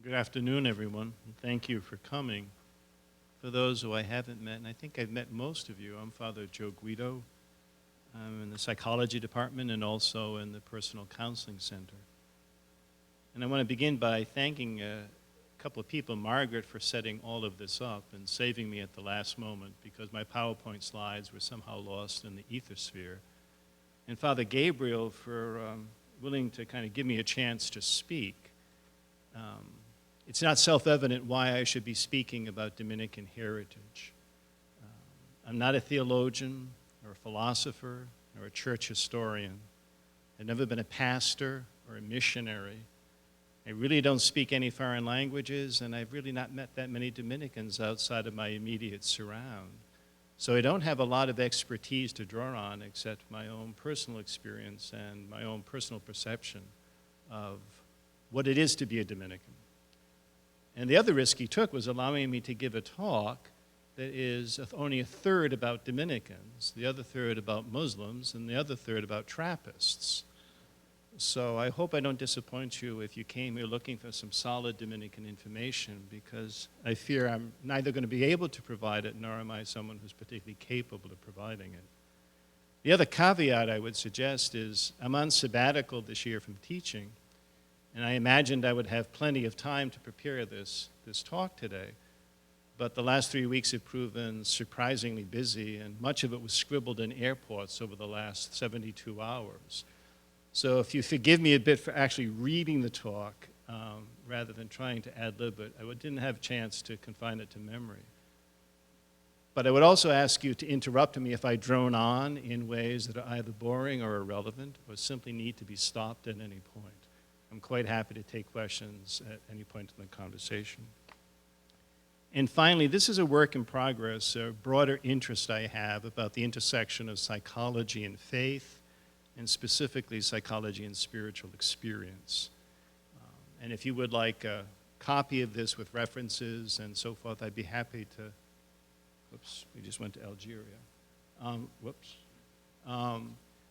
Good afternoon, everyone, and thank you for coming. For those who I haven't met, and I think I've met most of you, I'm Father Joe Guido. I'm in the psychology department and also in the personal counseling center. And I want to begin by thanking a couple of people, Margaret, for setting all of this up and saving me at the last moment because my PowerPoint slides were somehow lost in the ethersphere. And Father Gabriel for willing to kind of give me a chance to speak. It's not self-evident why I should be speaking about Dominican heritage. I'm not a theologian or a philosopher or a church historian. I've never been a pastor or a missionary. I really don't speak any foreign languages, and I've really not met that many Dominicans outside of my immediate surround. So I don't have a lot of expertise to draw on except my own personal experience and my own personal perception of what it is to be a Dominican. And the other risk he took was allowing me to give a talk that is only a third about Dominicans, the other third about Muslims, and the other third about Trappists. So I hope I don't disappoint you if you came here looking for some solid Dominican information, because I fear I'm neither going to be able to provide it, nor am I someone who's particularly capable of providing it. The other caveat I would suggest is I'm on sabbatical this year from teaching, and I imagined I would have plenty of time to prepare this talk today. But the last 3 weeks have proven surprisingly busy, and much of it was scribbled in airports over the last 72 hours. So if you forgive me a bit for actually reading the talk rather than trying to ad-lib it, I didn't have a chance to confine it to memory. But I would also ask you to interrupt me if I drone on in ways that are either boring or irrelevant or simply need to be stopped at any point. I'm quite happy to take questions at any point in the conversation. And finally, this is a work in progress, a broader interest I have about the intersection of psychology and faith, and specifically psychology and spiritual experience. And if you would like a copy of this with references and so forth, I'd be happy to, whoops, we just went to Algeria.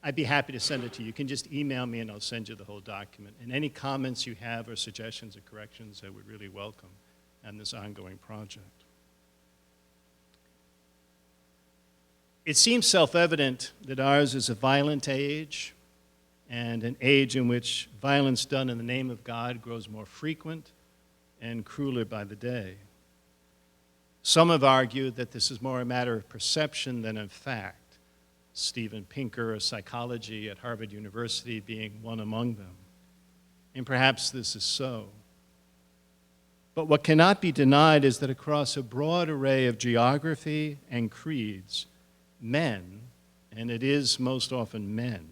I'd be happy to send it to you. You can just email me and I'll send you the whole document. And any comments you have or suggestions or corrections, I would really welcome on this ongoing project. It seems self-evident that ours is a violent age and an age in which violence done in the name of God grows more frequent and crueler by the day. Some have argued that this is more a matter of perception than of fact. Steven Pinker of psychology at Harvard University being one among them. And perhaps this is so. But what cannot be denied is that across a broad array of geography and creeds, men, and it is most often men,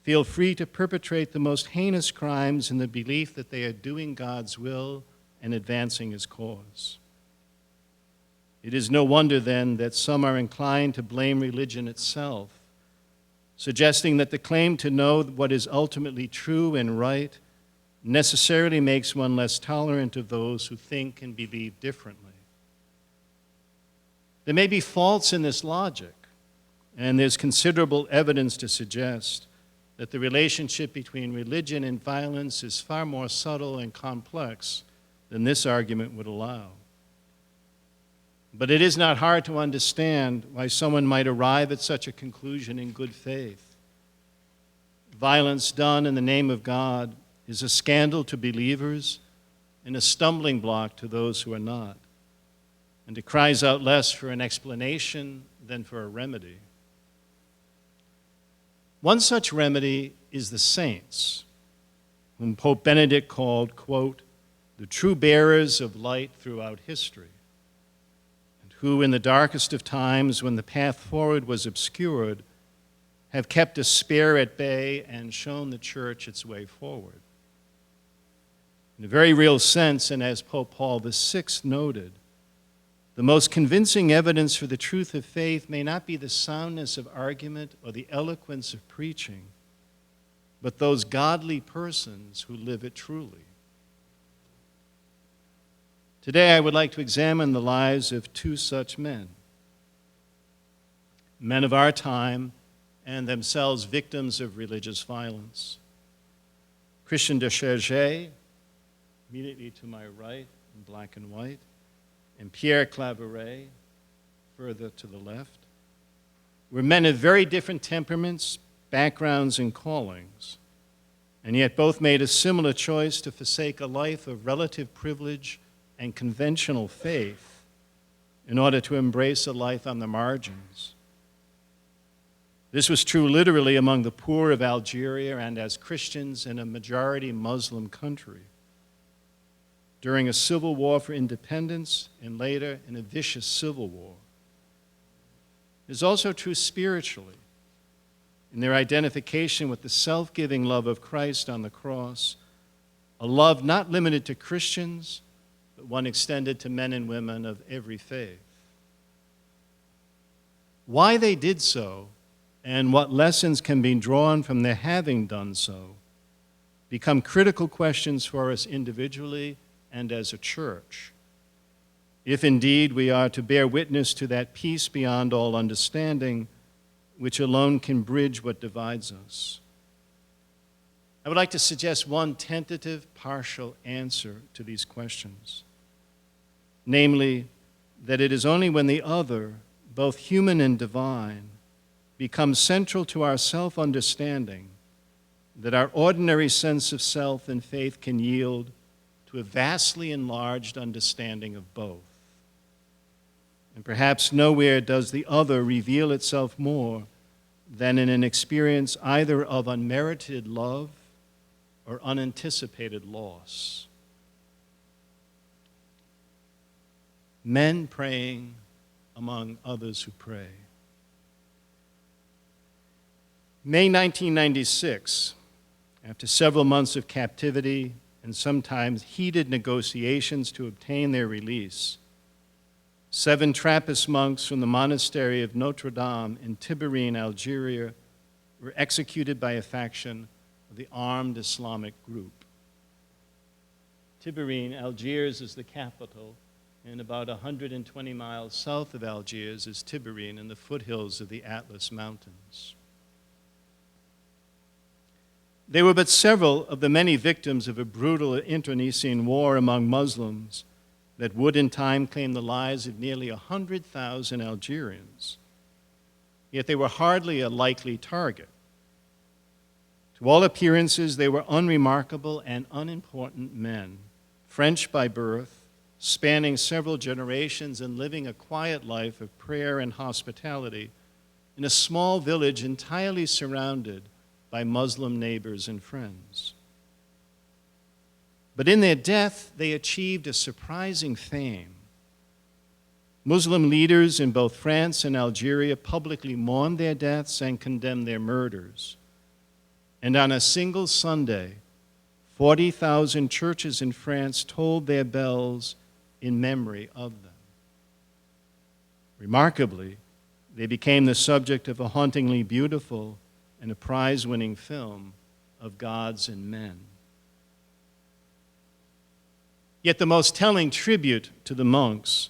feel free to perpetrate the most heinous crimes in the belief that they are doing God's will and advancing His cause. It is no wonder, then, that some are inclined to blame religion itself, suggesting that the claim to know what is ultimately true and right necessarily makes one less tolerant of those who think and believe differently. There may be faults in this logic, and there's considerable evidence to suggest that the relationship between religion and violence is far more subtle and complex than this argument would allow. But it is not hard to understand why someone might arrive at such a conclusion in good faith. Violence done in the name of God is a scandal to believers and a stumbling block to those who are not. And it cries out less for an explanation than for a remedy. One such remedy is the saints, whom Pope Benedict called, quote, the true bearers of light throughout history, and who in the darkest of times when the path forward was obscured, have kept despair at bay and shown the church its way forward. In a very real sense, and as Pope Paul VI noted, the most convincing evidence for the truth of faith may not be the soundness of argument or the eloquence of preaching, but those godly persons who live it truly. Today, I would like to examine the lives of two such men of our time and themselves victims of religious violence. Christian de Chergé, immediately to my right in black and white, and Pierre Claveret, further to the left, were men of very different temperaments, backgrounds, and callings, and yet both made a similar choice to forsake a life of relative privilege and conventional faith in order to embrace a life on the margins. This was true literally among the poor of Algeria and as Christians in a majority Muslim country. During a civil war for independence and later in a vicious civil war. It is also true spiritually in their identification with the self-giving love of Christ on the cross, a love not limited to Christians, but one extended to men and women of every faith. Why they did so and what lessons can be drawn from their having done so become critical questions for us individually and as a church, if indeed we are to bear witness to that peace beyond all understanding, which alone can bridge what divides us. I would like to suggest one tentative, partial answer to these questions, namely, that it is only when the other, both human and divine, becomes central to our self-understanding that our ordinary sense of self and faith can yield to a vastly enlarged understanding of both. And perhaps nowhere does the other reveal itself more than in an experience either of unmerited love or unanticipated loss. Men praying among others who pray. May 1996, after several months of captivity and sometimes heated negotiations to obtain their release, 7 Trappist monks from the monastery of Notre Dame in Tibérine, Algeria, were executed by a faction of the armed Islamic group. Tibérine, Algiers is the capital, and about 120 miles south of Algiers is Tibérine in the foothills of the Atlas Mountains. There were but several of the many victims of a brutal internecine war among Muslims that would in time claim the lives of nearly 100,000 Algerians. Yet they were hardly a likely target. To all appearances, they were unremarkable and unimportant men, French by birth, spanning several generations and living a quiet life of prayer and hospitality in a small village entirely surrounded by Muslim neighbors and friends. But in their death, they achieved a surprising fame. Muslim leaders in both France and Algeria publicly mourned their deaths and condemned their murders. And on a single Sunday, 40,000 churches in France tolled their bells in memory of them. Remarkably, they became the subject of a hauntingly beautiful and a prize-winning film of gods and men. Yet the most telling tribute to the monks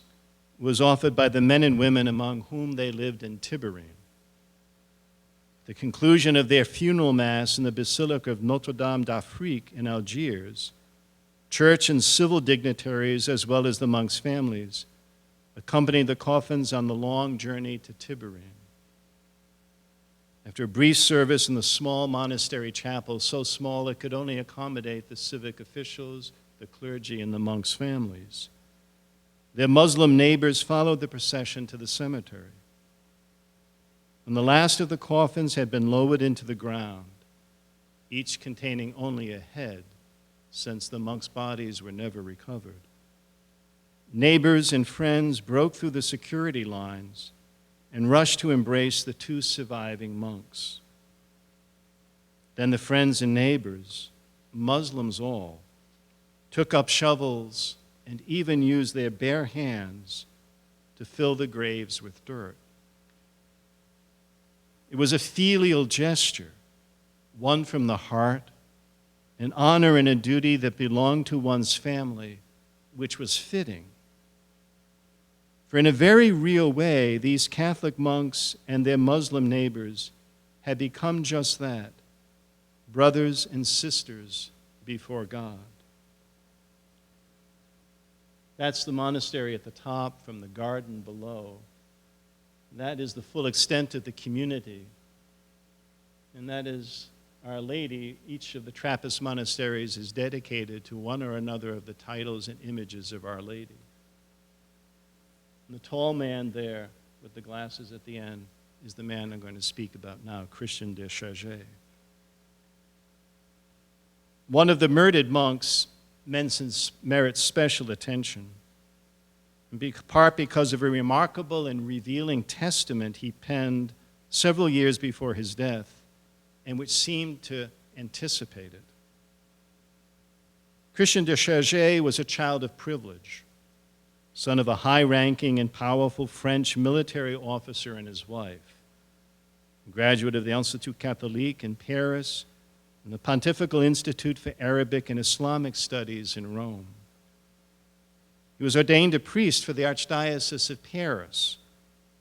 was offered by the men and women among whom they lived in Tibérine. The conclusion of their funeral mass in the Basilica of Notre-Dame d'Afrique in Algiers, church and civil dignitaries as well as the monks' families accompanied the coffins on the long journey to Tibérine. After a brief service in the small monastery chapel, so small it could only accommodate the civic officials, the clergy, and the monks' families, their Muslim neighbors followed the procession to the cemetery. When the last of the coffins had been lowered into the ground, each containing only a head, since the monks' bodies were never recovered, neighbors and friends broke through the security lines and rushed to embrace the 2 surviving monks. Then the friends and neighbors, Muslims all, took up shovels and even used their bare hands to fill the graves with dirt. It was a filial gesture, one from the heart, an honor and a duty that belonged to one's family, which was fitting. For in a very real way, these Catholic monks and their Muslim neighbors had become just that, brothers and sisters before God. That's the monastery at the top from the garden below. That is the full extent of the community. And that is Our Lady. Each of the Trappist monasteries is dedicated to one or another of the titles and images of Our Lady. And the tall man there with the glasses at the end is the man I'm going to speak about now, Christian de Charget. One of the murdered monks merits special attention, in part because of a remarkable and revealing testament he penned several years before his death, and which seemed to anticipate it. Christian de Charget was a child of privilege, son of a high-ranking and powerful French military officer and his wife, a graduate of the Institut Catholique in Paris and the Pontifical Institute for Arabic and Islamic Studies in Rome. He was ordained a priest for the Archdiocese of Paris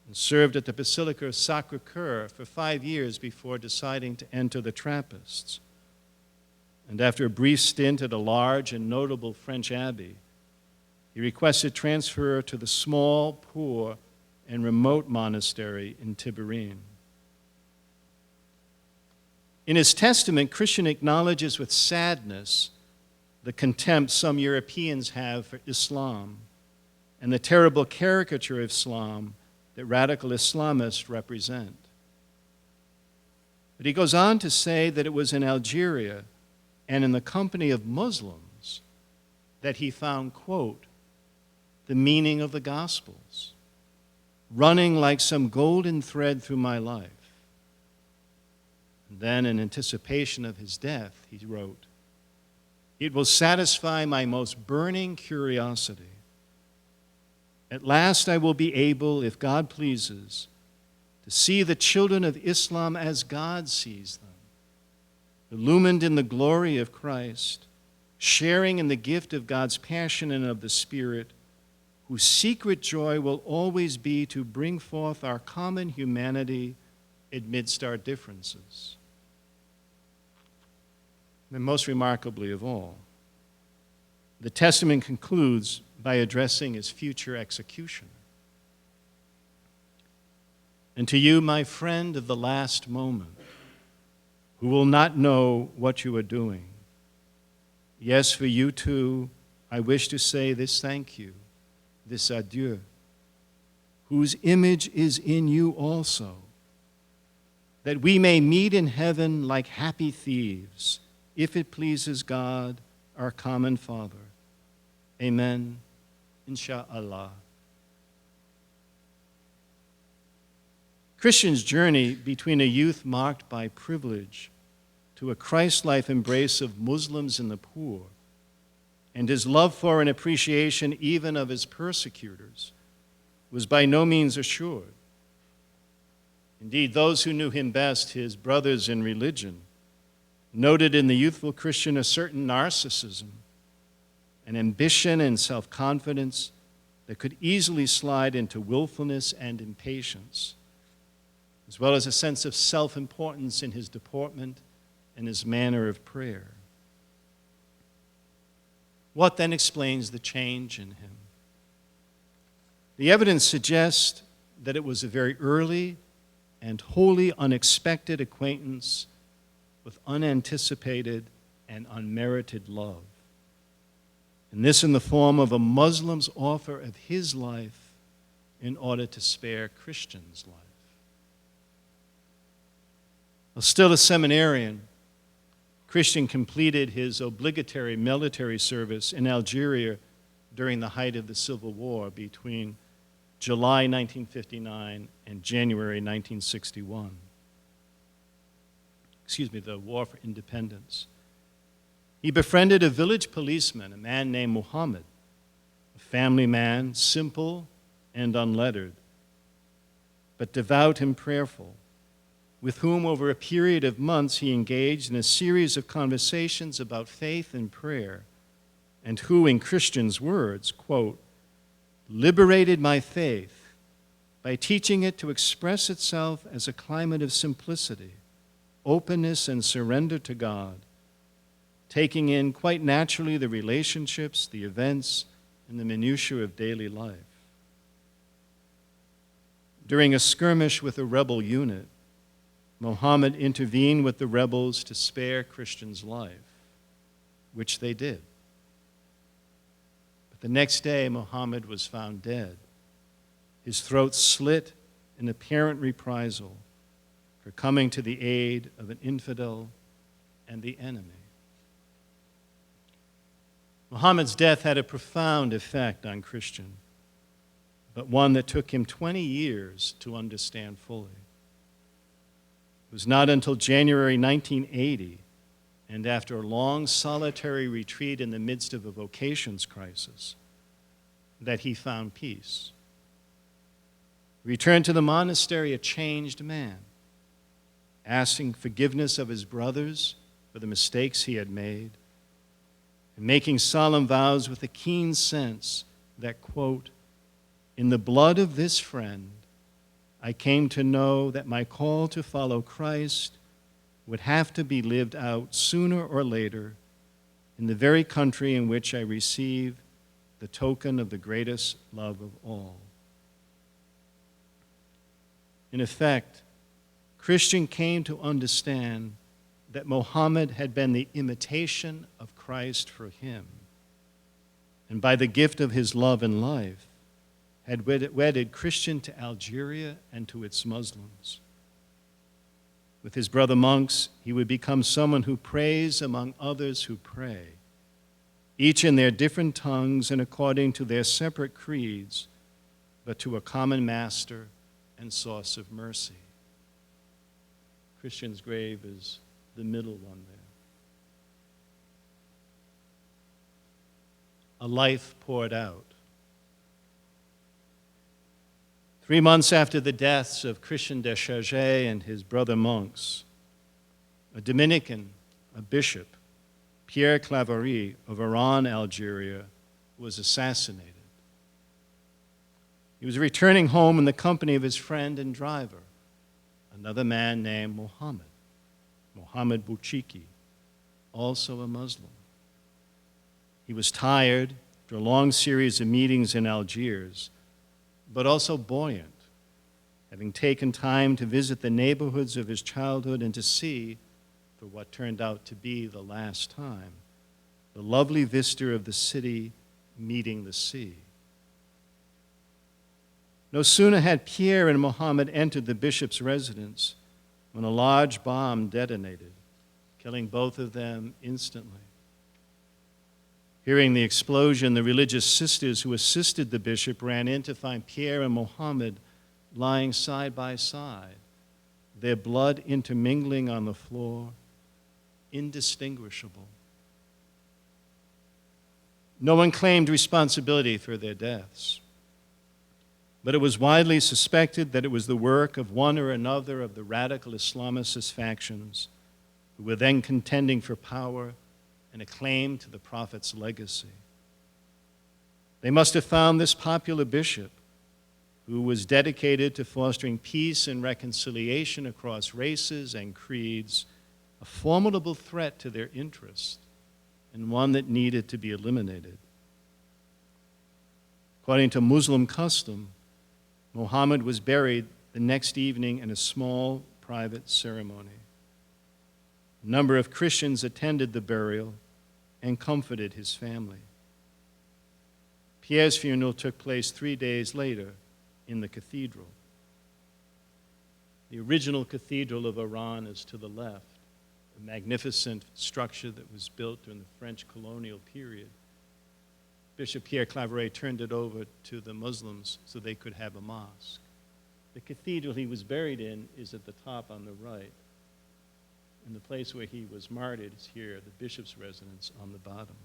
and served at the Basilica of Sacré-Cœur for 5 years before deciding to enter the Trappists. And after a brief stint at a large and notable French abbey, he requested transfer to the small, poor, and remote monastery in Tiberine. In his testament, Christian acknowledges with sadness the contempt some Europeans have for Islam and the terrible caricature of Islam that radical Islamists represent. But he goes on to say that it was in Algeria and in the company of Muslims that he found, quote, the meaning of the Gospels, running like some golden thread through my life. And then, in anticipation of his death, he wrote, it will satisfy my most burning curiosity. At last I will be able, if God pleases, to see the children of Islam as God sees them, illumined in the glory of Christ, sharing in the gift of God's passion and of the Spirit, whose secret joy will always be to bring forth our common humanity amidst our differences. And most remarkably of all, the testament concludes by addressing his future executioner. And to you, my friend of the last moment, who will not know what you are doing, yes, for you too, I wish to say this thank you, this adieu, whose image is in you also, that we may meet in heaven like happy thieves, if it pleases God, our common Father. Amen. Insha'Allah. Christian's journey between a youth marked by privilege to a Christ-like embrace of Muslims and the poor, and his love for and appreciation even of his persecutors, was by no means assured. Indeed, those who knew him best, his brothers in religion, noted in the youthful Christian a certain narcissism, an ambition and self-confidence that could easily slide into willfulness and impatience, as well as a sense of self-importance in his deportment and his manner of prayer. What then explains the change in him? The evidence suggests that it was a very early and wholly unexpected acquaintance with unanticipated and unmerited love. And this in the form of a Muslim's offer of his life in order to spare Christian's life. While still a seminarian, Christian completed his obligatory military service in Algeria during the height of the Civil War between July 1959 and January 1961. The War for Independence. He befriended a village policeman, a man named Muhammad, a family man, simple and unlettered, but devout and prayerful, with whom over a period of months he engaged in a series of conversations about faith and prayer, and who, in Christian's words, quote, liberated my faith by teaching it to express itself as a climate of simplicity, openness, and surrender to God, taking in quite naturally the relationships, the events, in the minutiae of daily life. During a skirmish with a rebel unit, Muhammad intervened with the rebels to spare Christians' life, which they did. But the next day, Muhammad was found dead, his throat slit in apparent reprisal for coming to the aid of an infidel and the enemy. Muhammad's death had a profound effect on Christian, but one that took him 20 years to understand fully. It was not until January 1980, and after a long solitary retreat in the midst of a vocations crisis, that he found peace. He returned to the monastery a changed man, asking forgiveness of his brothers for the mistakes he had made, and making solemn vows with a keen sense that, quote, "In the blood of this friend, I came to know that my call to follow Christ would have to be lived out sooner or later in the very country in which I receive the token of the greatest love of all." In effect, Christian came to understand that Muhammad had been the imitation of Christ for him, and by the gift of his love and life, had wedded Christian to Algeria and to its Muslims. With his brother monks, he would become someone who prays among others who pray, each in their different tongues and according to their separate creeds, but to a common master and source of mercy. Christian's grave is the middle one there. A life poured out. 3 months after the deaths of Christian de Charget and his brother monks, a Dominican, a bishop, Pierre Claverie of Oran, Algeria, was assassinated. He was returning home in the company of his friend and driver, another man named Mohammed Bouchiki, also a Muslim. He was tired after a long series of meetings in Algiers, but also buoyant, having taken time to visit the neighborhoods of his childhood and to see, for what turned out to be the last time, the lovely vista of the city meeting the sea. No sooner had Pierre and Mohammed entered the bishop's residence when a large bomb detonated, killing both of them instantly. Hearing the explosion, the religious sisters who assisted the bishop ran in to find Pierre and Mohammed lying side by side, their blood intermingling on the floor, indistinguishable. No one claimed responsibility for their deaths, but it was widely suspected that it was the work of one or another of the radical Islamist factions who were then contending for power and a claim to the Prophet's legacy. They must have found this popular bishop, who was dedicated to fostering peace and reconciliation across races and creeds, a formidable threat to their interests, and one that needed to be eliminated. According to Muslim custom, Muhammad was buried the next evening in a small private ceremony. A number of Christians attended the burial and comforted his family. Pierre's funeral took place 3 days later in the cathedral. The original cathedral of Oran is to the left, a magnificent structure that was built during the French colonial period. Bishop Pierre Claverie turned it over to the Muslims so they could have a mosque. The cathedral he was buried in is at the top on the right. And the place where he was martyred is here, the bishop's residence on the bottom.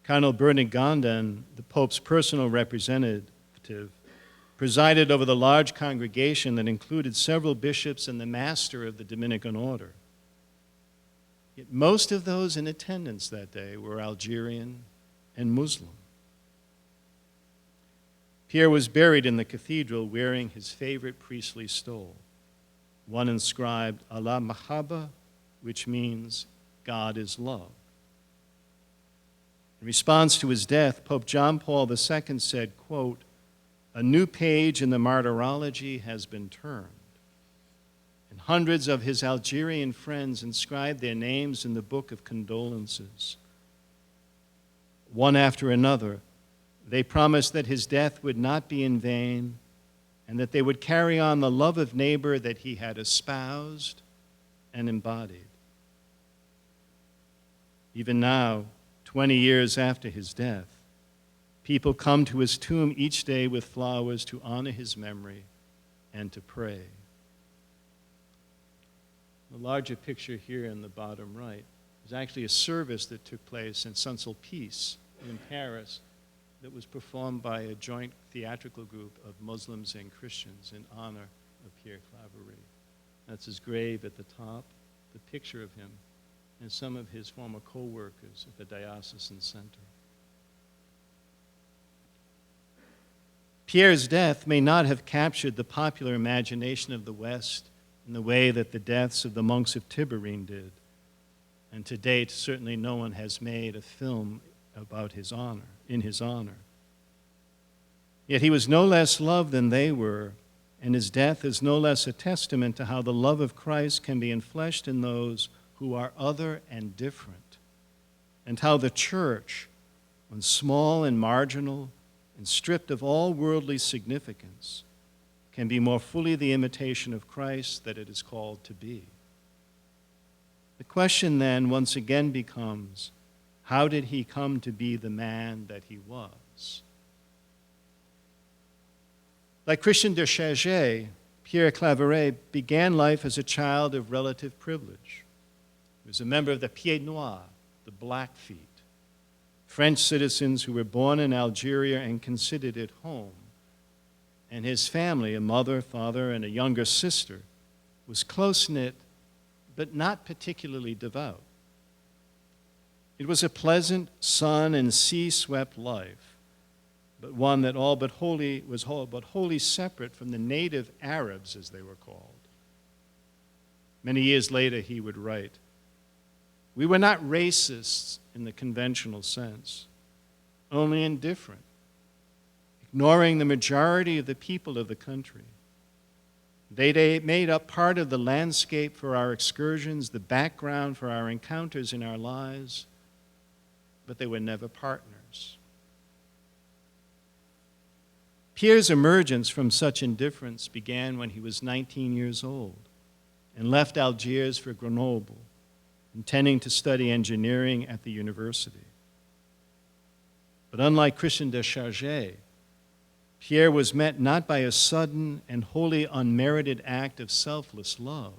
Cardinal Bernard Gondin, the Pope's personal representative, presided over the large congregation that included several bishops and the master of the Dominican order. Yet most of those in attendance that day were Algerian and Muslim. Pierre was buried in the cathedral wearing his favorite priestly stole, one inscribed Allah Mahaba, which means God is love. In response to his death, Pope John Paul II said, quote, "A new page in the martyrology has been turned." And hundreds of his Algerian friends inscribed their names in the book of condolences. One after another, they promised that his death would not be in vain and that they would carry on the love of neighbor that he had espoused and embodied. Even now, 20 years after his death, people come to his tomb each day with flowers to honor his memory and to pray. The larger picture here in the bottom right is actually a service that took place in Saint-Sulpice in Paris that was performed by a joint theatrical group of Muslims and Christians in honor of Pierre Claverie. That's his grave at the top, the picture of him, and some of his former co-workers at the Diocesan Center. Pierre's death may not have captured the popular imagination of the West in the way that the deaths of the monks of Tiberine did. And to date, certainly no one has made a film about his honor, in his honor. Yet he was no less loved than they were, and his death is no less a testament to how the love of Christ can be enfleshed in those who are other and different, and how the church, when small and marginal and stripped of all worldly significance, can be more fully the imitation of Christ that it is called to be. The question then once again becomes, how did he come to be the man that he was? Like Christian de Chargé, Pierre Claverie began life as a child of relative privilege. He was a member of the Pieds Noirs, the Blackfeet, French citizens who were born in Algeria and considered it home. And his family, a mother, father, and a younger sister, was close-knit but not particularly devout. It was a pleasant, sun and sea-swept life, but one that was all but wholly separate from the native Arabs, as they were called. Many years later, he would write, "We were not racists in the conventional sense, only indifferent, ignoring the majority of the people of the country. They made up part of the landscape for our excursions, the background for our encounters in our lives, but they were never partners." Pierre's emergence from such indifference began when he was 19 years old and left Algiers for Grenoble, intending to study engineering at the university. But unlike Christian de Chargé, Pierre was met not by a sudden and wholly unmerited act of selfless love,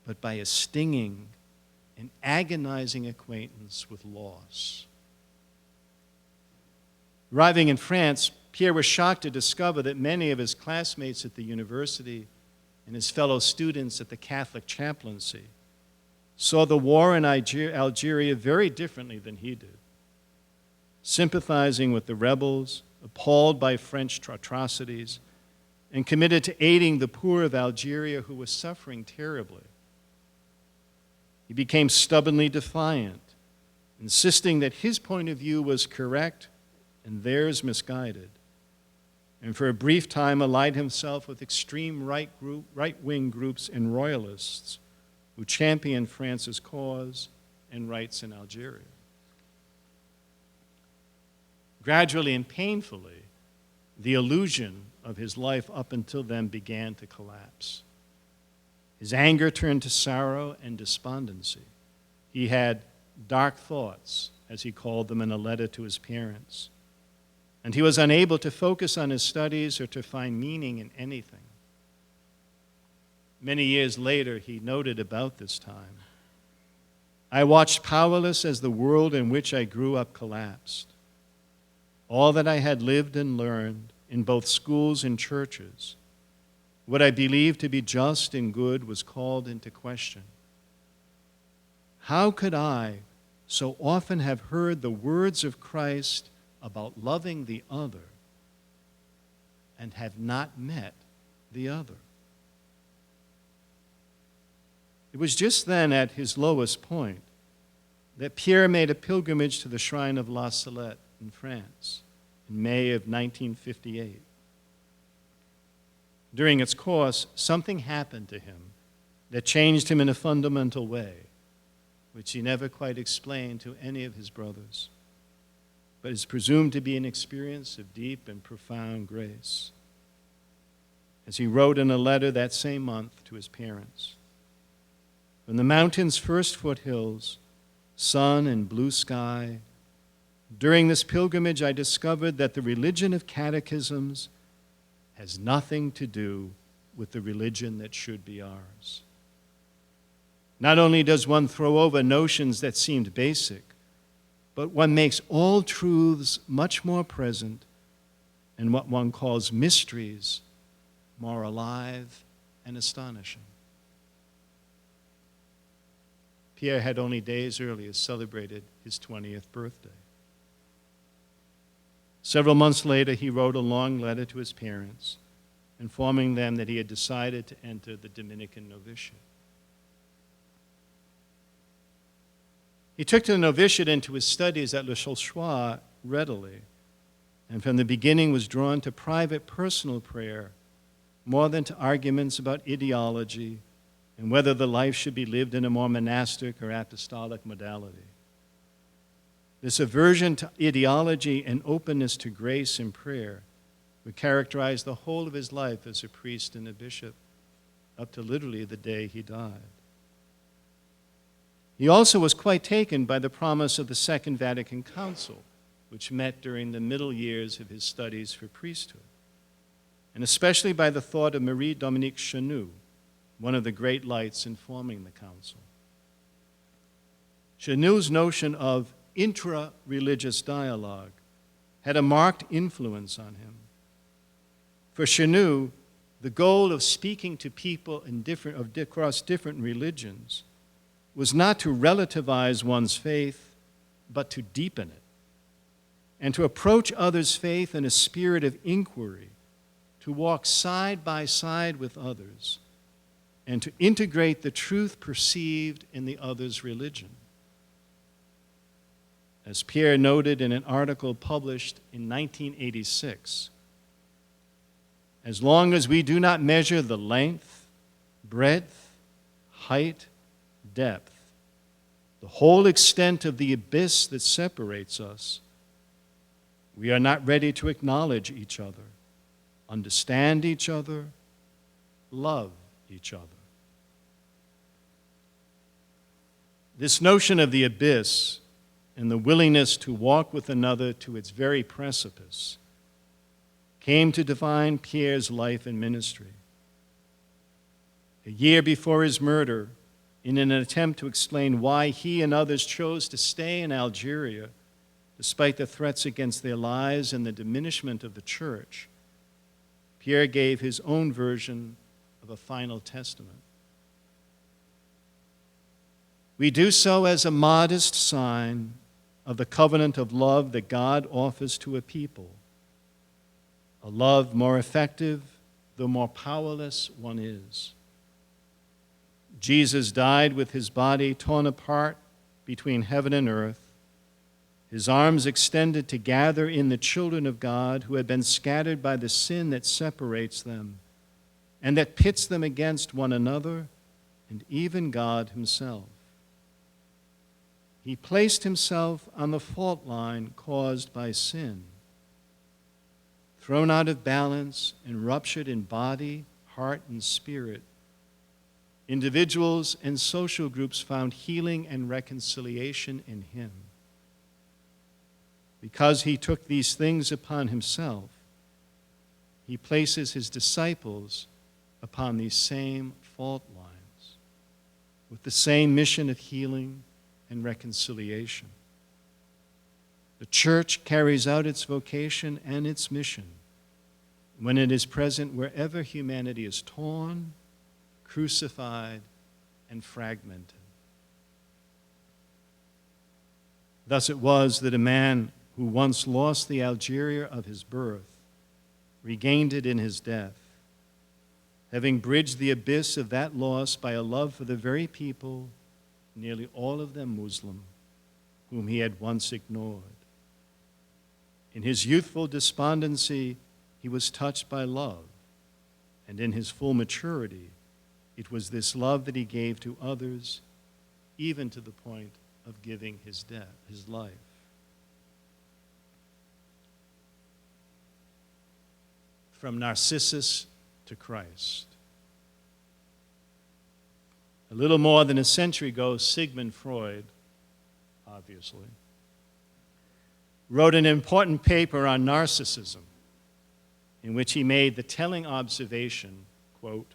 but by a stinging and agonizing acquaintance with loss. Arriving in France, Pierre was shocked to discover that many of his classmates at the university and his fellow students at the Catholic chaplaincy saw the war in Algeria very differently than he did, sympathizing with the rebels, appalled by French atrocities, and committed to aiding the poor of Algeria who was suffering terribly. He became stubbornly defiant, insisting that his point of view was correct and theirs misguided, and for a brief time allied himself with extreme right-wing groups and royalists who championed France's cause and rights in Algeria. Gradually and painfully, the illusion of his life up until then began to collapse. His anger turned to sorrow and despondency. He had dark thoughts, as he called them in a letter to his parents, and he was unable to focus on his studies or to find meaning in anything. Many years later, he noted about this time, "I watched powerless as the world in which I grew up collapsed. All that I had lived and learned in both schools and churches, what I believed to be just and good, was called into question. How could I so often have heard the words of Christ about loving the other and have not met the other?" It was just then, at his lowest point, that Pierre made a pilgrimage to the shrine of La Salette in France in May of 1958. During its course, something happened to him that changed him in a fundamental way, which he never quite explained to any of his brothers, but is presumed to be an experience of deep and profound grace. As he wrote in a letter that same month to his parents, "From the mountain's first foothills, sun and blue sky, during this pilgrimage I discovered that the religion of catechisms has nothing to do with the religion that should be ours. Not only does one throw over notions that seemed basic, but one makes all truths much more present and what one calls mysteries more alive and astonishing." Pierre had only days earlier celebrated his 20th birthday. Several months later, he wrote a long letter to his parents, informing them that he had decided to enter the Dominican novitiate. He took the novitiate into his studies at Le Chalchois readily, and from the beginning was drawn to private personal prayer more than to arguments about ideology and whether the life should be lived in a more monastic or apostolic modality. This aversion to ideology and openness to grace and prayer would characterize the whole of his life as a priest and a bishop, up to literally the day he died. He also was quite taken by the promise of the Second Vatican Council, which met during the middle years of his studies for priesthood, and especially by the thought of Marie-Dominique Chanoux, one of the great lights in forming the council. Chanou's notion of intra-religious dialogue had a marked influence on him. For Chanoux, the goal of speaking to people across different religions was not to relativize one's faith, but to deepen it, and to approach others' faith in a spirit of inquiry, to walk side by side with others, and to integrate the truth perceived in the other's religion. As Pierre noted in an article published in 1986, as long as we do not measure the length, breadth, height, depth, the whole extent of the abyss that separates us, we are not ready to acknowledge each other, understand each other, love each other. This notion of the abyss and the willingness to walk with another to its very precipice came to define Pierre's life and ministry. A year before his murder, in an attempt to explain why he and others chose to stay in Algeria, despite the threats against their lives and the diminishment of the church, Pierre gave his own version of a final testament. We do so as a modest sign of the covenant of love that God offers to a people, a love more effective, though more powerless one is. Jesus died with his body torn apart between heaven and earth, his arms extended to gather in the children of God who had been scattered by the sin that separates them and that pits them against one another and even God himself. He placed himself on the fault line caused by sin. Thrown out of balance and ruptured in body, heart, and spirit, individuals and social groups found healing and reconciliation in him. Because he took these things upon himself, he places his disciples upon these same fault lines, with the same mission of healing and reconciliation. The church carries out its vocation and its mission when it is present wherever humanity is torn, crucified, and fragmented. Thus it was that a man who once lost the Algeria of his birth regained it in his death, having bridged the abyss of that loss by a love for the very people, nearly all of them Muslim, whom he had once ignored. In his youthful despondency, he was touched by love, and in his full maturity, it was this love that he gave to others, even to the point of giving his life. From Narcissus to Christ. A little more than a century ago, Sigmund Freud, obviously, wrote an important paper on narcissism in which he made the telling observation, quote,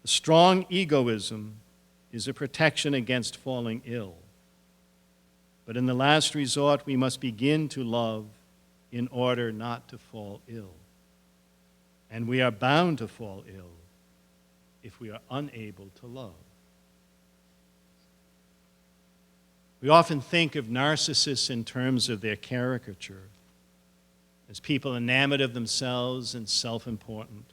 "A strong egoism is a protection against falling ill. But in the last resort, we must begin to love in order not to fall ill. And we are bound to fall ill if we are unable to love." We often think of narcissists in terms of their caricature, as people enamored of themselves and self-important,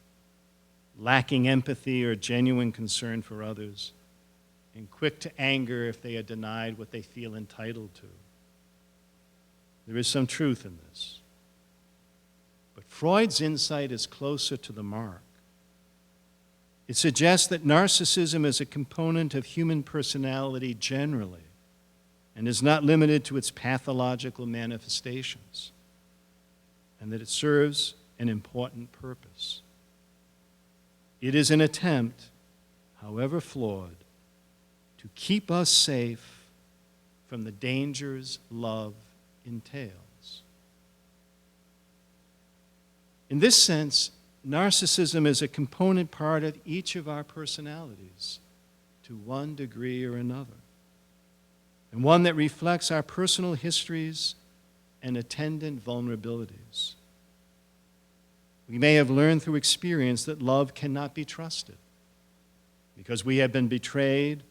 lacking empathy or genuine concern for others, and quick to anger if they are denied what they feel entitled to. There is some truth in this. But Freud's insight is closer to the mark. It suggests that narcissism is a component of human personality generally, and is not limited to its pathological manifestations, and that it serves an important purpose. It is an attempt, however flawed, to keep us safe from the dangers love entails. In this sense, narcissism is a component part of each of our personalities to one degree or another, and one that reflects our personal histories and attendant vulnerabilities. We may have learned through experience that love cannot be trusted because we have been betrayed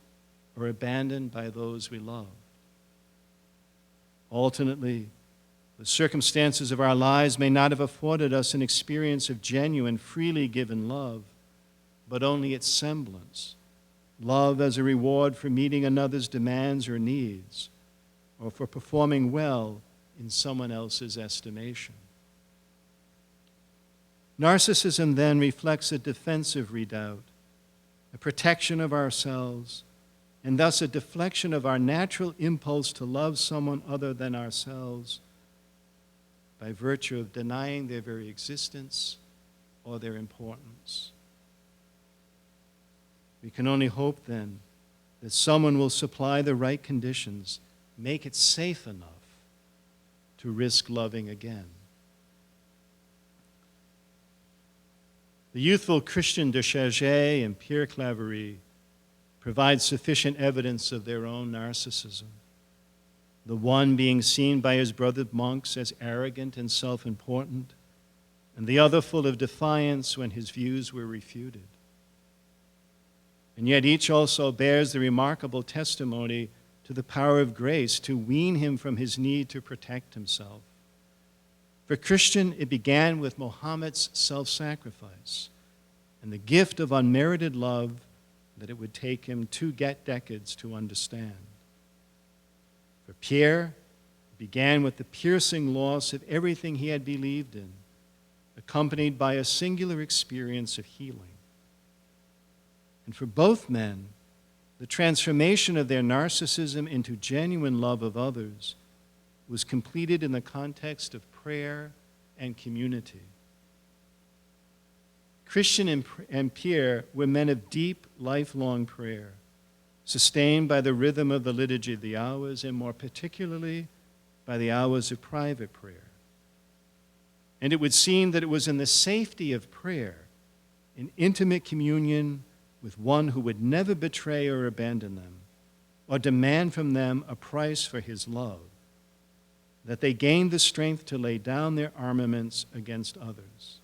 or abandoned by those we love. Alternately, the circumstances of our lives may not have afforded us an experience of genuine, freely given love, but only its semblance. Love as a reward for meeting another's demands or needs, or for performing well in someone else's estimation. Narcissism then reflects a defensive redoubt, a protection of ourselves, and thus a deflection of our natural impulse to love someone other than ourselves by virtue of denying their very existence or their importance. We can only hope then that someone will supply the right conditions, make it safe enough to risk loving again. The youthful Christian de Chergé and Pierre Claverie provide sufficient evidence of their own narcissism, the one being seen by his brother monks as arrogant and self-important, and the other full of defiance when his views were refuted. And yet each also bears the remarkable testimony to the power of grace to wean him from his need to protect himself. For Christian, it began with Muhammad's self-sacrifice and the gift of unmerited love that it would take him 2 decades to understand. For Pierre, it began with the piercing loss of everything he had believed in, accompanied by a singular experience of healing. And for both men, the transformation of their narcissism into genuine love of others was completed in the context of prayer and community. Christian and Pierre were men of deep, lifelong prayer, sustained by the rhythm of the Liturgy of the Hours, and more particularly by the hours of private prayer. And it would seem that it was in the safety of prayer, in intimate communion with one who would never betray or abandon them, or demand from them a price for his love, that they gained the strength to lay down their armaments against others.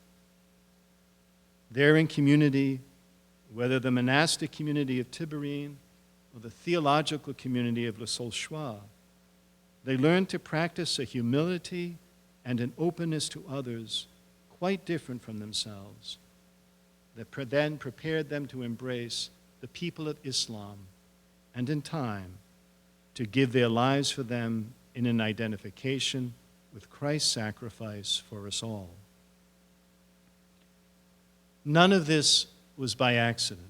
There in community, whether the monastic community of Tibérine or the theological community of Le Saulchois, they learned to practice a humility and an openness to others quite different from themselves, that then prepared them to embrace the people of Islam and, in time, to give their lives for them in an identification with Christ's sacrifice for us all. None of this was by accident.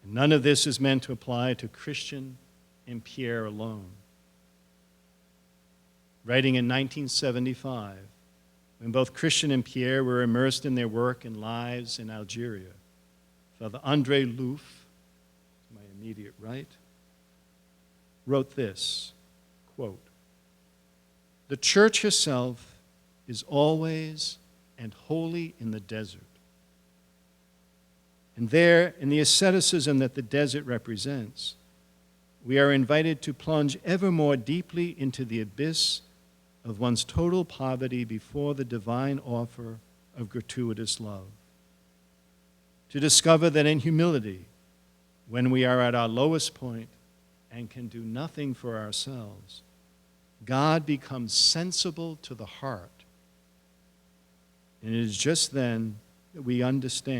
And none of this is meant to apply to Christian and Pierre alone. Writing in 1975, when both Christian and Pierre were immersed in their work and lives in Algeria, Father André Louf, to my immediate right, wrote this, quote, "The church herself is always and wholly in the desert. And there, in the asceticism that the desert represents, we are invited to plunge ever more deeply into the abyss of one's total poverty before the divine offer of gratuitous love. To discover that in humility, when we are at our lowest point and can do nothing for ourselves, God becomes sensible to the heart. And it is just then that we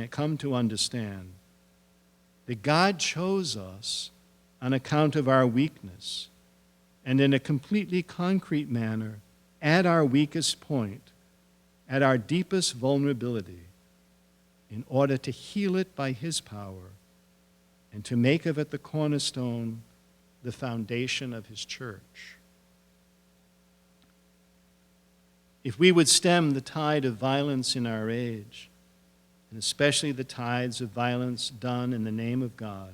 come to understand that God chose us on account of our weakness, and in a completely concrete manner, at our weakest point, at our deepest vulnerability, in order to heal it by His power and to make of it the cornerstone, the foundation of His church. If we would stem the tide of violence in our age, and especially the tides of violence done in the name of God,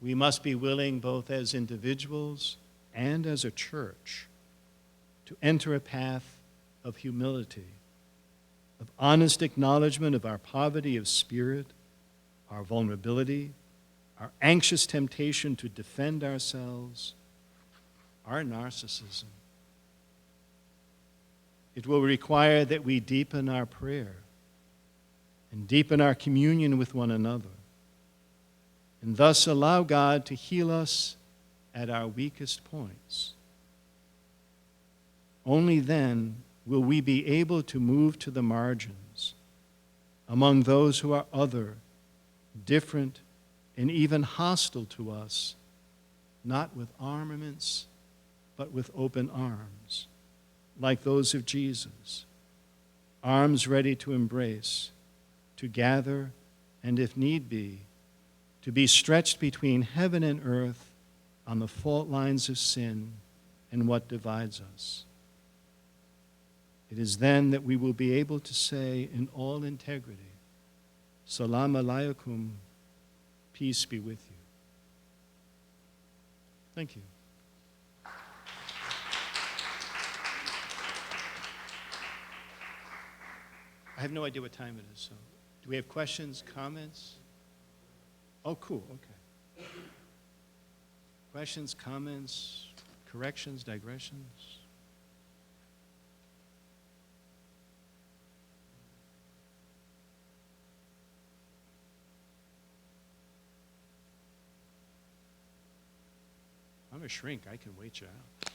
we must be willing, both as individuals and as a church, to enter a path of humility, of honest acknowledgement of our poverty of spirit, our vulnerability, our anxious temptation to defend ourselves, our narcissism. It will require that we deepen our prayer and deepen our communion with one another, and thus allow God to heal us at our weakest points. Only then will we be able to move to the margins among those who are other, different, and even hostile to us, not with armaments, but with open arms, like those of Jesus, arms ready to embrace, to gather, and if need be, to be stretched between heaven and earth on the fault lines of sin and what divides us. It is then that we will be able to say in all integrity, Salam alaikum, peace be with you. Thank you. I have no idea what time it is, so do we have questions, comments? Oh, cool, okay. Questions, comments, corrections, digressions? I'm a shrink, I can wait you out.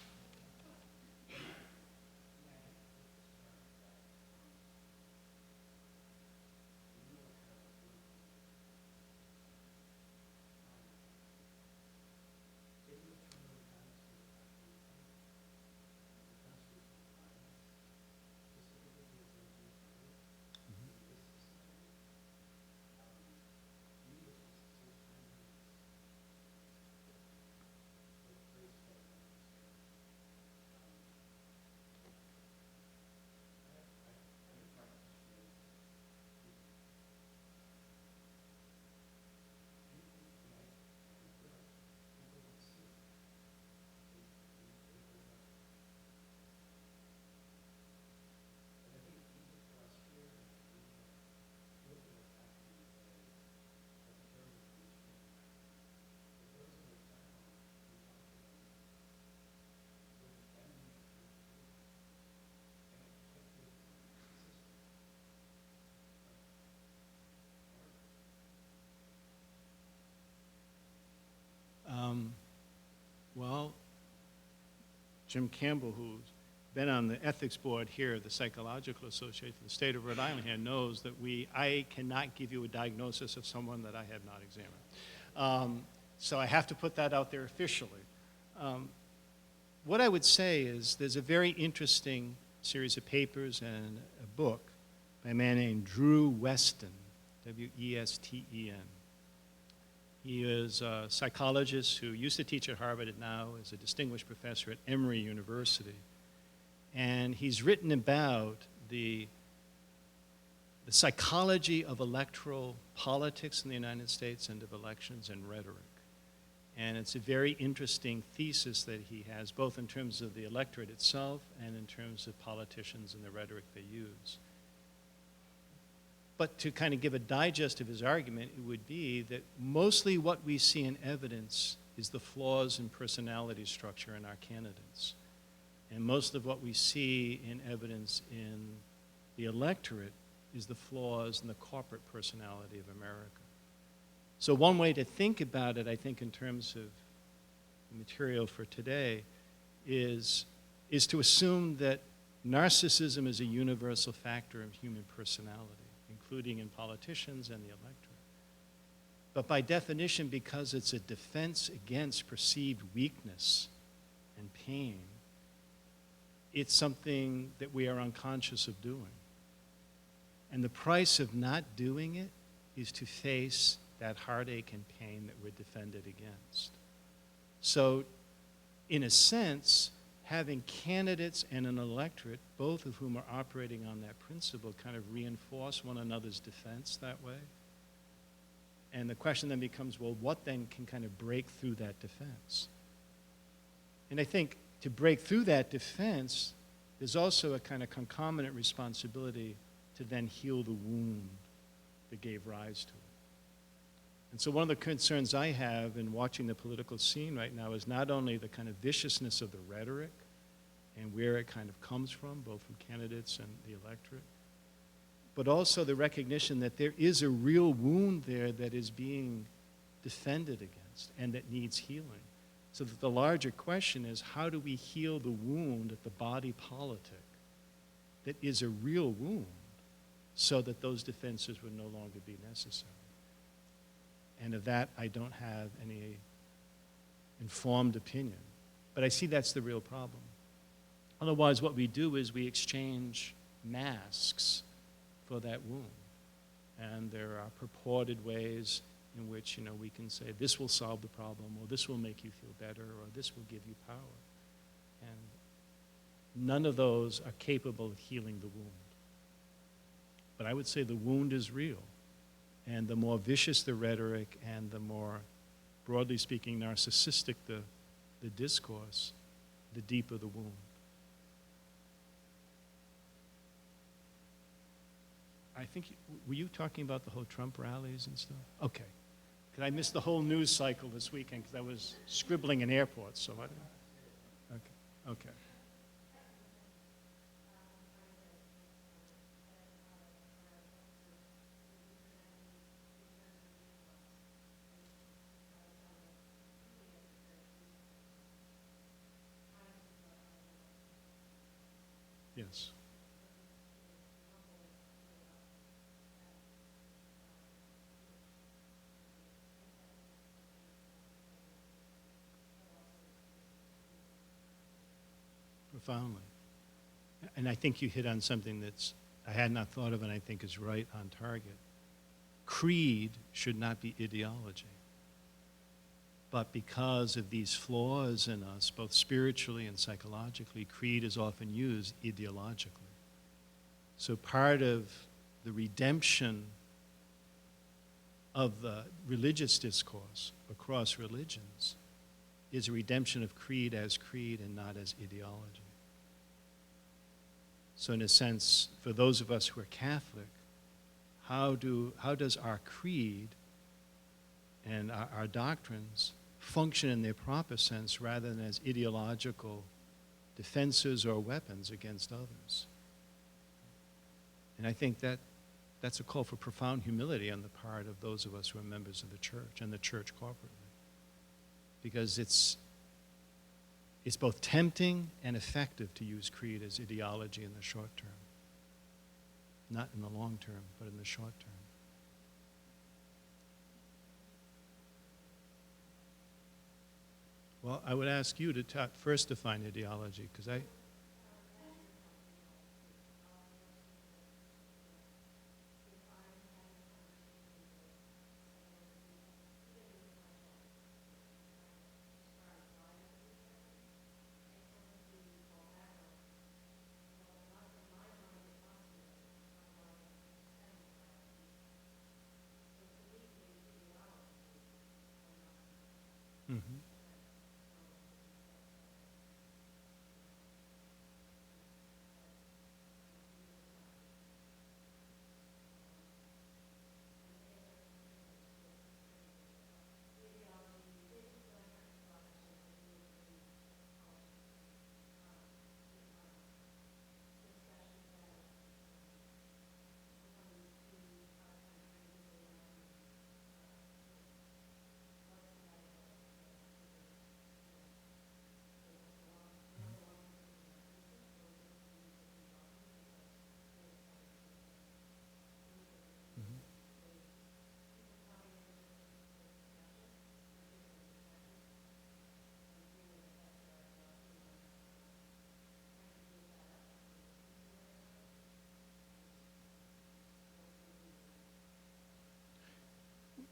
Well, Jim Campbell, who's been on the ethics board here, the Psychological Association of the state of Rhode Island here, knows that I cannot give you a diagnosis of someone that I have not examined. So I have to put that out there officially. What I would say is there's a very interesting series of papers and a book by a man named Drew Weston, W-E-S-T-E-N. He is a psychologist who used to teach at Harvard and now is a distinguished professor at Emory University. And he's written about the psychology of electoral politics in the United States and of elections and rhetoric. And it's a very interesting thesis that he has, both in terms of the electorate itself and in terms of politicians and the rhetoric they use. But to kind of give a digest of his argument, it would be that mostly what we see in evidence is the flaws in personality structure in our candidates. And most of what we see in evidence in the electorate is the flaws in the corporate personality of America. So one way to think about it, I think, in terms of the material for today is to assume that narcissism is a universal factor of human personality, including in politicians and the electorate. But by definition, because it's a defense against perceived weakness and pain, it's something that we are unconscious of doing. And the price of not doing it is to face that heartache and pain that we're defended against. So, in a sense, having candidates and an electorate, both of whom are operating on that principle, kind of reinforce one another's defense that way. And the question then becomes, well, what then can kind of break through that defense? And I think to break through that defense, there's also a kind of concomitant responsibility to then heal the wound that gave rise to it. And so one of the concerns I have in watching the political scene right now is not only the kind of viciousness of the rhetoric and where it kind of comes from, both from candidates and the electorate, but also the recognition that there is a real wound there that is being defended against and that needs healing. So that the larger question is, how do we heal the wound at the body politic that is a real wound so that those defenses would no longer be necessary? And of that, I don't have any informed opinion. But I see that's the real problem. Otherwise, what we do is we exchange masks for that wound. And there are purported ways in which, we can say, this will solve the problem, or this will make you feel better, or this will give you power. And none of those are capable of healing the wound. But I would say the wound is real. And the more vicious the rhetoric and the more, broadly speaking, narcissistic the discourse, the deeper the wound. I think, were you talking about the whole Trump rallies and stuff? Okay. Because I missed the whole news cycle this weekend because I was scribbling in airports, so I didn't. Okay. Yes. Profoundly. And I think you hit on something that's I had not thought of and I think is right on target. Creed should not be ideology. But because of these flaws in us, both spiritually and psychologically, creed is often used ideologically. So part of the redemption of the religious discourse across religions is a redemption of creed and not as ideology. So in a sense, for those of us who are Catholic, how does our creed and our doctrines function in their proper sense rather than as ideological defenses or weapons against others? And I think that's a call for profound humility on the part of those of us who are members of the church and the church corporately. Because it's both tempting and effective to use creed as ideology in the short term. Not in the long term, but in the short term. Well, I would ask you to first define ideology, because I. Mhm. Mhm.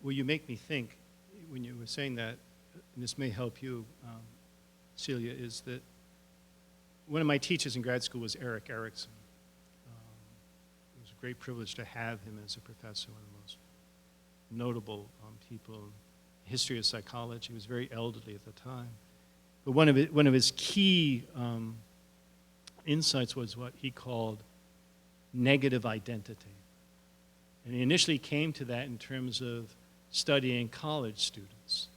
Well, you make me think, when you were saying that, and this may help you, Celia, is that one of my teachers in grad school was Eric Erickson. It was a great privilege to have him as a professor, one of the most notable people in history of psychology. He was very elderly at the time. But one of his key insights was what he called negative identity. And he initially came to that in terms of studying college students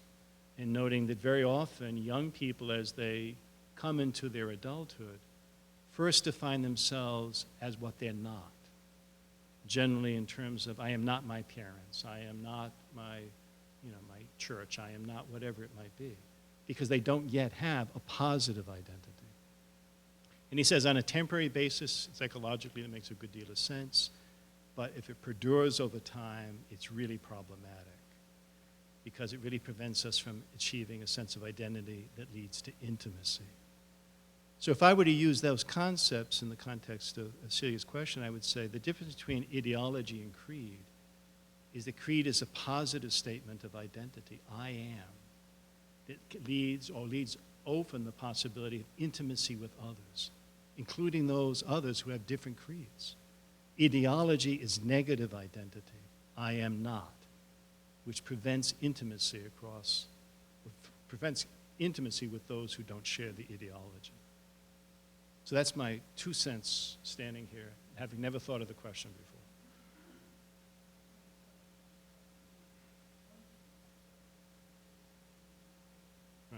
and noting that very often young people, as they come into their adulthood, first define themselves as what they're not. Generally in terms of, I am not my parents, I am not my church, I am not whatever it might be, because they don't yet have a positive identity. And he says on a temporary basis, psychologically, that makes a good deal of sense, but if it perdures over time, it's really problematic, because it really prevents us from achieving a sense of identity that leads to intimacy. So if I were to use those concepts in the context of Celia's question, I would say the difference between ideology and creed is that creed is a positive statement of identity. I am. It leads open the possibility of intimacy with others, including those others who have different creeds. Ideology is negative identity. I am not, which prevents intimacy with those who don't share the ideology. So that's my 2 cents standing here, having never thought of the question before.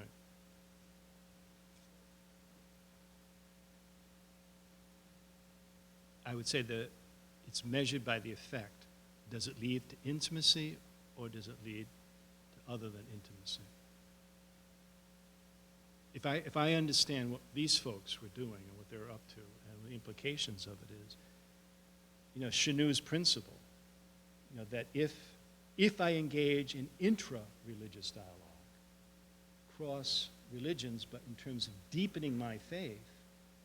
Right. I would say that it's measured by the effect. Does it lead to intimacy, or does it lead to other than intimacy? If I understand what these folks were doing and what they're up to and the implications of it is, Chanut's principle, that if I engage in intra-religious dialogue, cross religions, but in terms of deepening my faith,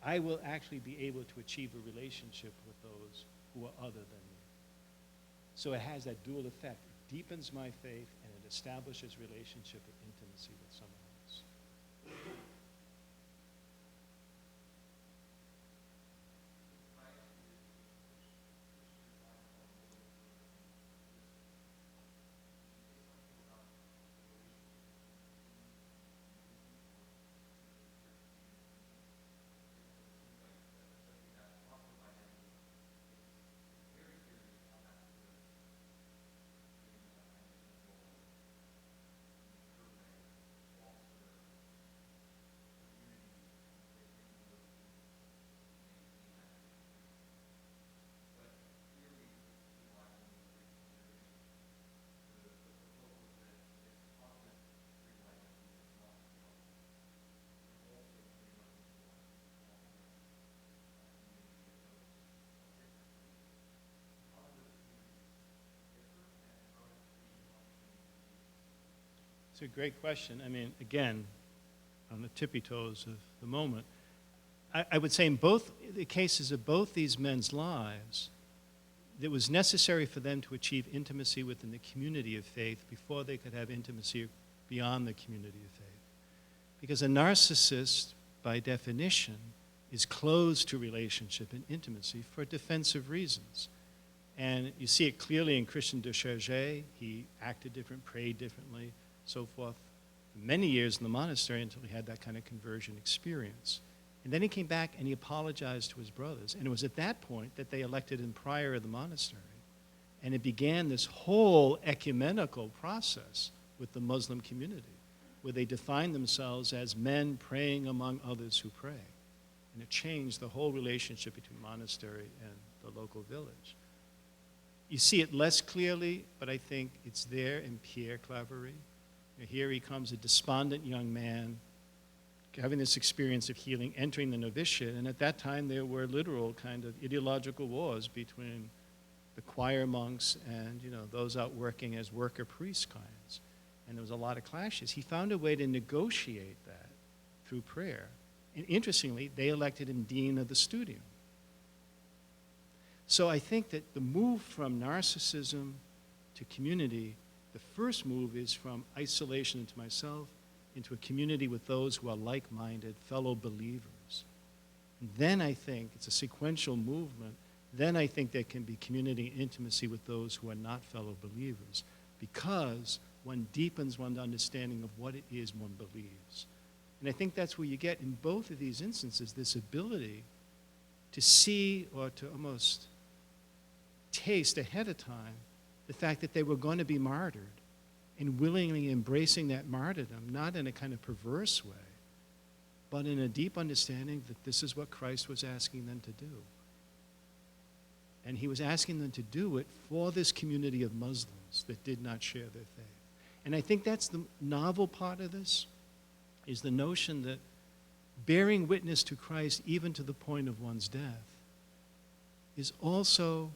I will actually be able to achieve a relationship with those who are other than me. So it has that dual effect. It deepens my faith and it establishes relationship and intimacy with someone else. It's a great question. I mean, again, on the tippy toes of the moment. I would say in both the cases of both these men's lives, it was necessary for them to achieve intimacy within the community of faith before they could have intimacy beyond the community of faith. Because a narcissist, by definition, is closed to relationship and intimacy for defensive reasons. And you see it clearly in Christian de Chergé. He acted different, prayed differently, so forth, for many years in the monastery until he had that kind of conversion experience. And then he came back and he apologized to his brothers. And it was at that point that they elected him prior of the monastery. And it began this whole ecumenical process with the Muslim community, where they defined themselves as men praying among others who pray. And it changed the whole relationship between monastery and the local village. You see it less clearly, but I think it's there in Pierre Claverie. Here he comes, a despondent young man, having this experience of healing, entering the novitiate. And at that time, there were literal kind of ideological wars between the choir monks and, those out working as worker priest kinds. And there was a lot of clashes. He found a way to negotiate that through prayer. And interestingly, they elected him dean of the studium. So I think that the move from narcissism to community, the first move is from isolation into myself, into a community with those who are like-minded, fellow believers. And then I think it's a sequential movement. Then I think there can be community and intimacy with those who are not fellow believers, because one deepens one's understanding of what it is one believes. And I think that's where you get, in both of these instances, this ability to see or to almost taste ahead of time the fact that they were going to be martyred, and willingly embracing that martyrdom, not in a kind of perverse way, but in a deep understanding that this is what Christ was asking them to do. And he was asking them to do it for this community of Muslims that did not share their faith. And I think that's the novel part of this, is the notion that bearing witness to Christ even to the point of one's death is also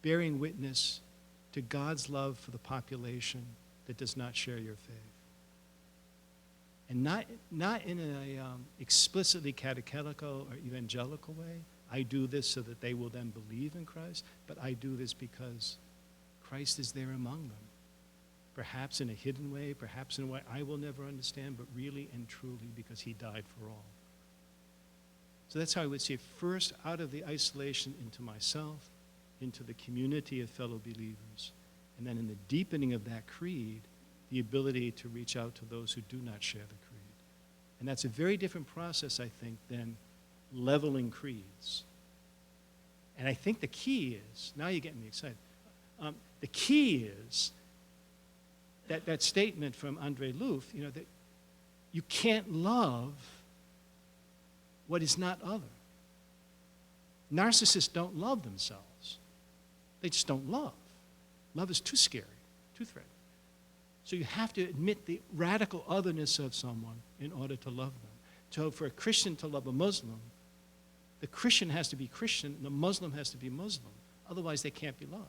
bearing witness to God's love for the population that does not share your faith. And not in an explicitly catechetical or evangelical way. I do this so that they will then believe in Christ, but I do this because Christ is there among them. Perhaps in a hidden way, perhaps in a way I will never understand, but really and truly because he died for all. So that's how I would see it. First, out of the isolation into myself, into the community of fellow believers, and then in the deepening of that creed, the ability to reach out to those who do not share the creed. And that's a very different process, I think, than leveling creeds. And I think the key is, now you're getting me excited, the key is that statement from André Loof, that you can't love what is not other. Narcissists don't love themselves. They just don't love. Love is too scary, too threatening. So you have to admit the radical otherness of someone in order to love them. So for a Christian to love a Muslim, the Christian has to be Christian, and the Muslim has to be Muslim. Otherwise, they can't be loved.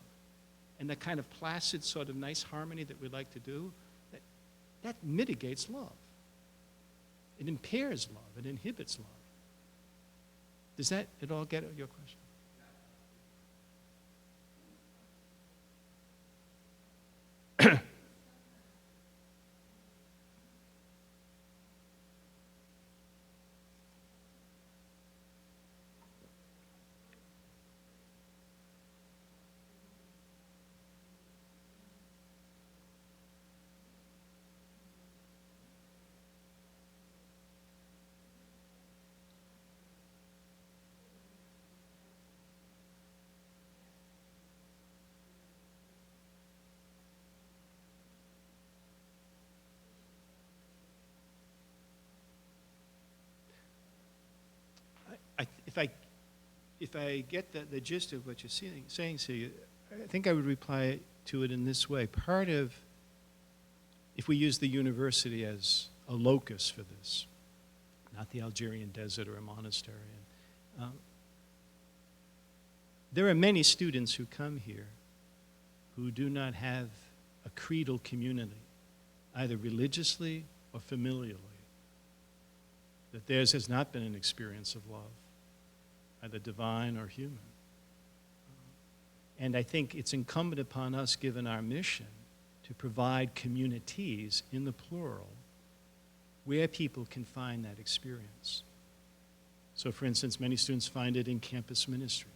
And that kind of placid, sort of nice harmony that we like to do, that mitigates love. It impairs love. It inhibits love. Does that at all get at your question? If I get the gist of what you're saying to you, I think I would reply to it in this way. Part of, if we use the university as a locus for this, not the Algerian desert or a monastery, there are many students who come here who do not have a creedal community, either religiously or familially. that theirs has not been an experience of love, either divine or human. And I think it's incumbent upon us, given our mission, to provide communities, in the plural, where people can find that experience. So, for instance, many students find it in campus ministry,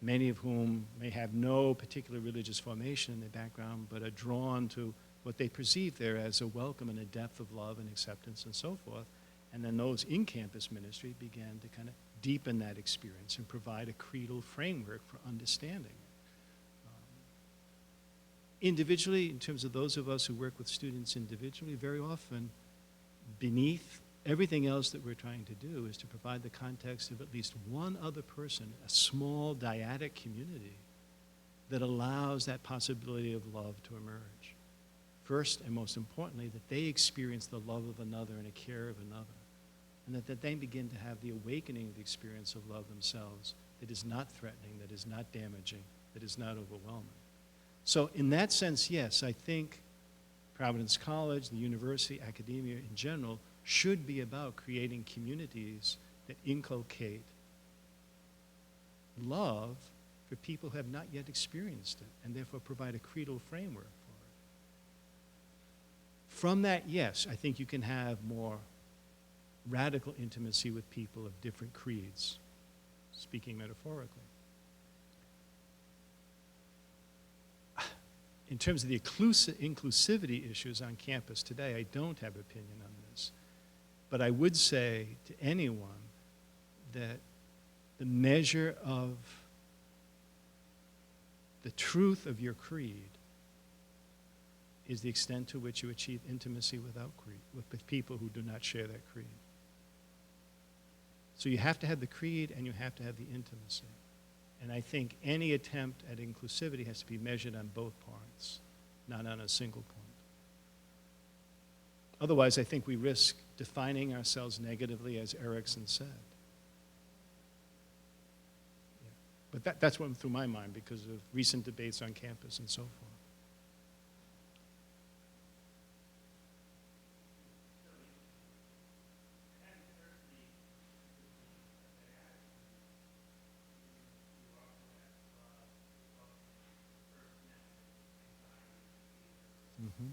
many of whom may have no particular religious formation in their background, but are drawn to what they perceive there as a welcome and a depth of love and acceptance and so forth. And then those in campus ministry began to kind of deepen that experience and provide a creedal framework for understanding it. Individually, in terms of those of us who work with students individually, very often beneath everything else that we're trying to do is to provide the context of at least one other person, a small dyadic community that allows that possibility of love to emerge. First and most importantly, that they experience the love of another and a care of another, and that they begin to have the awakening of the experience of love themselves that is not threatening, that is not damaging, that is not overwhelming. So in that sense, yes, I think Providence College, the university, academia in general, should be about creating communities that inculcate love for people who have not yet experienced it, and therefore provide a creedal framework for it. From that, yes, I think you can have more radical intimacy with people of different creeds, speaking metaphorically. In terms of the inclusivity issues on campus today, I don't have an opinion on this. But I would say to anyone that the measure of the truth of your creed is the extent to which you achieve intimacy without creed, with people who do not share that creed. So you have to have the creed and you have to have the intimacy. And I think any attempt at inclusivity has to be measured on both parts, not on a single point. Otherwise, I think we risk defining ourselves negatively, as Erickson said. Yeah. But that's what went through my mind because of recent debates on campus and so forth. Mm-hmm.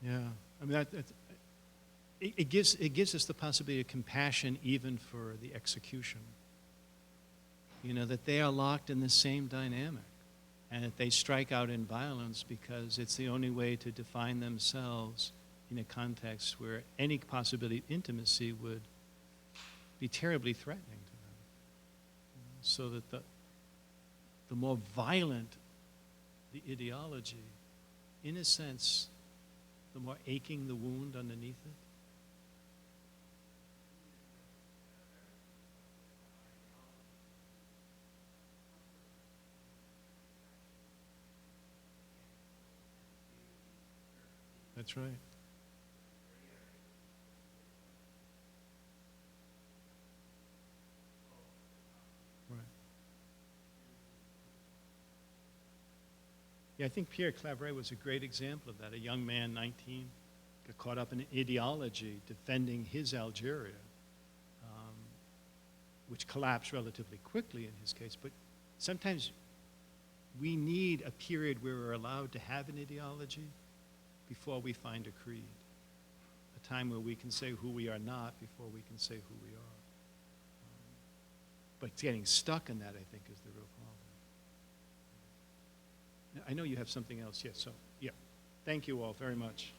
Yeah, I mean, it gives us the possibility of compassion even for the execution. You know, that they are locked in the same dynamic and that they strike out in violence because it's the only way to define themselves in a context where any possibility of intimacy would be terribly threatening to them. So that the more violent the ideology, in a sense, the more aching the wound underneath it. That's right. Right. Yeah, I think Pierre Claver was a great example of that. A young man, 19, got caught up in an ideology defending his Algeria, which collapsed relatively quickly in his case. But sometimes we need a period where we're allowed to have an ideology before we find a creed, a time where we can say who we are not before we can say who we are. But getting stuck in that, I think, is the real problem. I know you have something else. Yes, so, yeah. Thank you all very much.